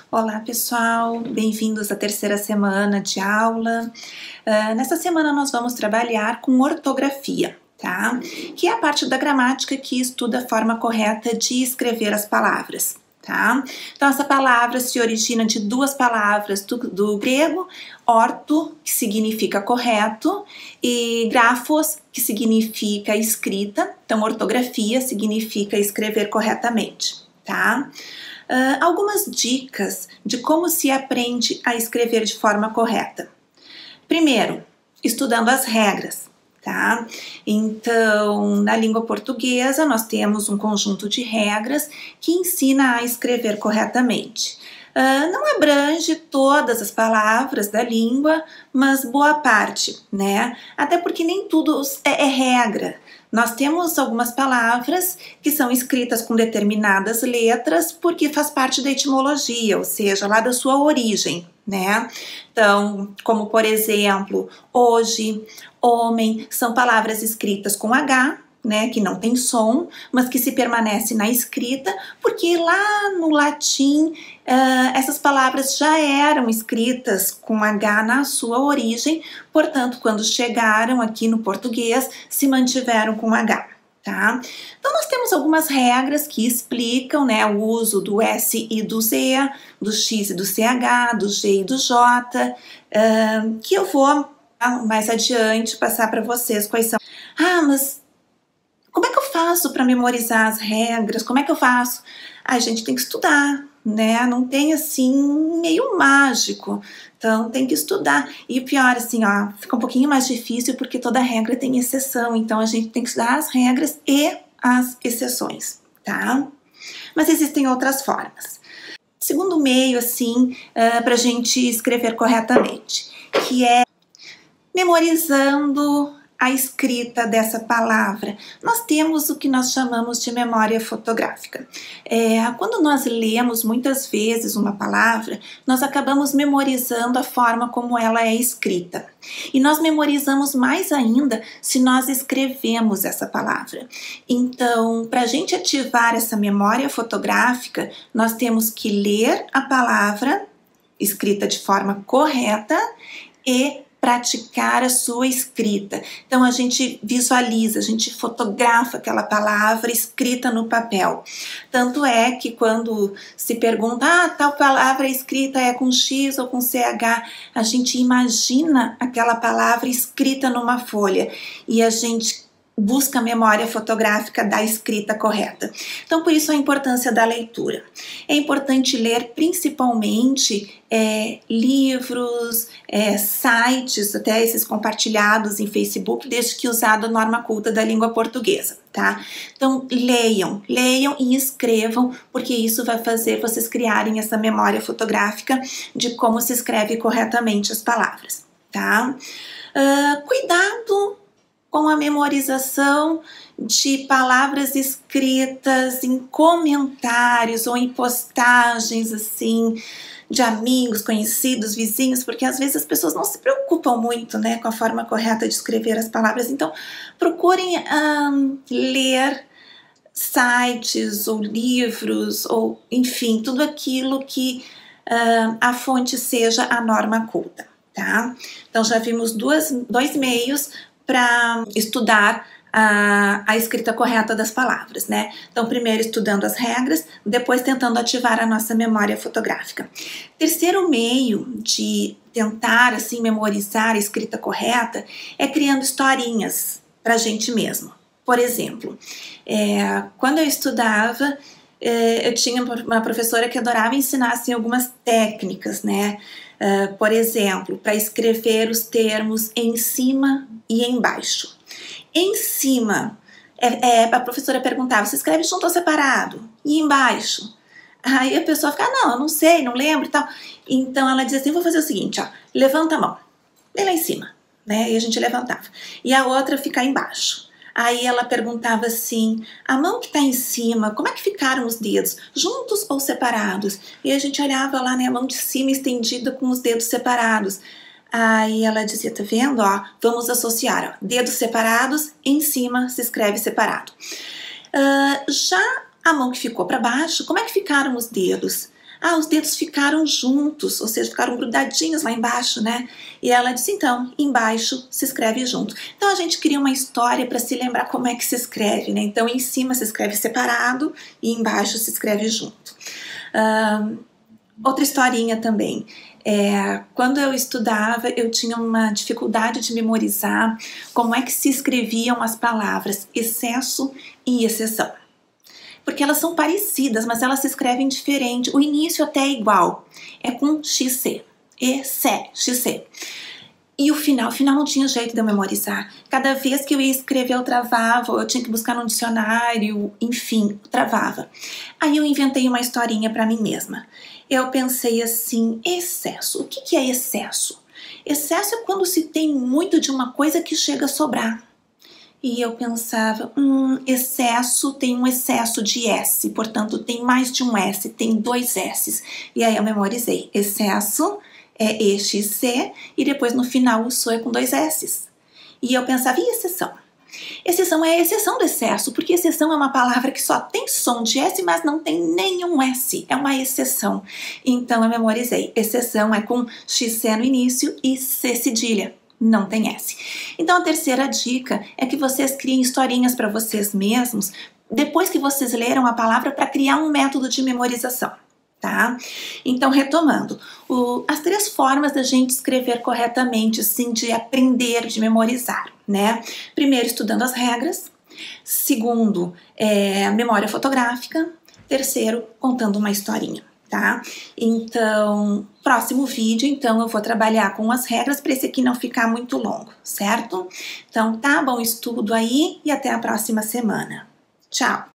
Olá pessoal, bem-vindos à terceira semana de aula. Nessa semana nós vamos trabalhar com ortografia, tá? Que é a parte da gramática que estuda a forma correta de escrever as palavras, tá? Então essa palavra se origina de duas palavras do grego, orto, que significa correto, e grafos, que significa escrita. Então ortografia significa escrever corretamente, tá? Algumas dicas de como se aprende a escrever de forma correta. Primeiro, estudando as regras, tá? Então, na língua portuguesa, nós temos um conjunto de regras que ensina a escrever corretamente. Não abrange todas as palavras da língua, mas boa parte, né? Até porque nem tudo é regra. Nós temos algumas palavras que são escritas com determinadas letras porque faz parte da etimologia, ou seja, lá da sua origem, né? Então, como por exemplo, hoje, homem, são palavras escritas com H, né, que não tem som, mas que se permanece na escrita, porque lá no latim essas palavras já eram escritas com H na sua origem, portanto, quando chegaram aqui no português, se mantiveram com H, tá? Então, nós temos algumas regras que explicam, né, o uso do S e do Z, do X e do CH, do G e do J, que eu vou mais adiante passar para vocês quais são. Mas como é que eu faço para memorizar as regras? Como é que eu faço? A gente tem que estudar, né? Não tem assim meio mágico. Então tem que estudar. E pior assim, ó, fica um pouquinho mais difícil porque toda regra tem exceção. Então a gente tem que estudar as regras e as exceções, tá? Mas existem outras formas. Segundo meio, assim, para a gente escrever corretamente, que é memorizando a escrita dessa palavra. Nós temos o que nós chamamos de memória fotográfica. Quando nós lemos muitas vezes uma palavra, nós acabamos memorizando a forma como ela é escrita. E nós memorizamos mais ainda se nós escrevemos essa palavra. Então, para a gente ativar essa memória fotográfica, nós temos que ler a palavra escrita de forma correta e praticar a sua escrita. Então a gente visualiza, a gente fotografa aquela palavra escrita no papel. Tanto é que quando se pergunta, tal palavra escrita é com X ou com CH, a gente imagina aquela palavra escrita numa folha e a gente busca a memória fotográfica da escrita correta. Então, por isso a importância da leitura. É importante ler principalmente livros, sites, até esses compartilhados em Facebook, desde que usado a norma culta da língua portuguesa, tá? Então, leiam e escrevam, porque isso vai fazer vocês criarem essa memória fotográfica de como se escreve corretamente as palavras, tá? Cuidado com a memorização de palavras escritas em comentários ou em postagens assim de amigos, conhecidos, vizinhos, porque às vezes as pessoas não se preocupam muito, né, com a forma correta de escrever as palavras. Então, procurem ler sites ou livros ou, enfim, tudo aquilo que a fonte seja a norma culta, tá? Então, já vimos dois meios para estudar a escrita correta das palavras, né? Então, primeiro estudando as regras, depois tentando ativar a nossa memória fotográfica. Terceiro meio de tentar, assim, memorizar a escrita correta é criando historinhas pra gente mesmo. Por exemplo, quando eu estudava, eu tinha uma professora que adorava ensinar, assim, algumas técnicas, né? Por exemplo, para escrever os termos em cima e embaixo. Em cima, a professora perguntava, você escreve junto ou separado? E embaixo? Aí a pessoa fica, não, eu não sei, não lembro e tal. Então ela dizia assim, vou fazer o seguinte, ó, levanta a mão, vem lá em cima, né? E a gente levantava. E a outra fica embaixo. Aí ela perguntava assim, a mão que está em cima, como é que ficaram os dedos? Juntos ou separados? E a gente olhava lá, né, a mão de cima estendida com os dedos separados. Aí ela dizia, tá vendo? Ó, vamos associar, ó, dedos separados, em cima se escreve separado. Já a mão que ficou para baixo, como é que ficaram os dedos? Ah, os dedos ficaram juntos, ou seja, ficaram grudadinhos lá embaixo, né? E ela disse, então, embaixo se escreve junto. Então a gente cria uma história para se lembrar como é que se escreve, né? Então em cima se escreve separado e embaixo se escreve junto. Outra historinha também. Quando eu estudava, eu tinha uma dificuldade de memorizar como é que se escreviam as palavras excesso e exceção. Porque elas são parecidas, mas elas se escrevem diferente. O início até é igual, é com XC, XC. E o final não tinha jeito de eu memorizar. Cada vez que eu ia escrever eu travava, eu tinha que buscar no dicionário, enfim, travava. Aí eu inventei uma historinha para mim mesma. Eu pensei assim, excesso. O que é excesso? Excesso é quando se tem muito de uma coisa que chega a sobrar. E eu pensava, excesso tem um excesso de S, portanto tem mais de um S, tem 2 S's. E aí eu memorizei, excesso é EXC e depois no final o SO é com 2 S's. E eu pensava, e exceção? Exceção é a exceção do excesso, porque exceção é uma palavra que só tem som de S, mas não tem nenhum S, é uma exceção. Então eu memorizei, exceção é com XC no início e C cedilha. Não tem S. Então a terceira dica é que vocês criem historinhas para vocês mesmos depois que vocês leram a palavra para criar um método de memorização, tá? Então retomando, as 3 formas da gente escrever corretamente, assim, de aprender, de memorizar, né? Primeiro, estudando as regras. Segundo, memória fotográfica. Terceiro, contando uma historinha. Tá? Então, próximo vídeo, então, eu vou trabalhar com as regras para esse aqui não ficar muito longo, certo? Então, tá, bom estudo aí e até a próxima semana. Tchau!